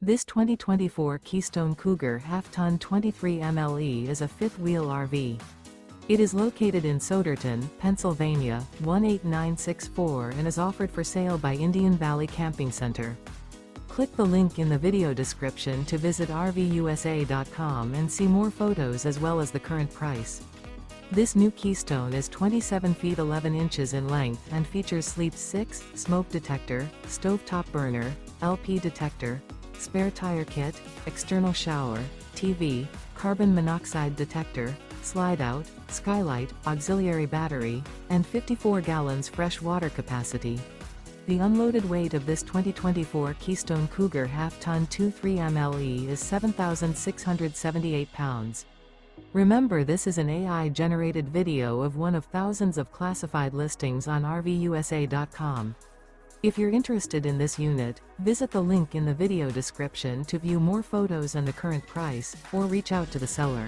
This 2024 Keystone Cougar Half-Ton 23 MLE is a fifth-wheel RV. It is located in Souderton, Pennsylvania, 18964 and is offered for sale by Indian Valley Camping Center. Click the link in the video description to visit RVUSA.com and see more photos as well as the current price. This new Keystone is 27 feet 11 inches in length and features sleep 6, smoke detector, stovetop burner, LP detector, spare tire kit, external shower, TV, carbon monoxide detector, slide-out, skylight, auxiliary battery, and 54 gallons fresh water capacity. The unloaded weight of this 2024 Keystone Cougar Half-Ton 23 MLE is 7,678 pounds. Remember, this is an AI-generated video of one of thousands of classified listings on RVUSA.com. If you're interested in this unit, visit the link in the video description to view more photos and the current price, or reach out to the seller.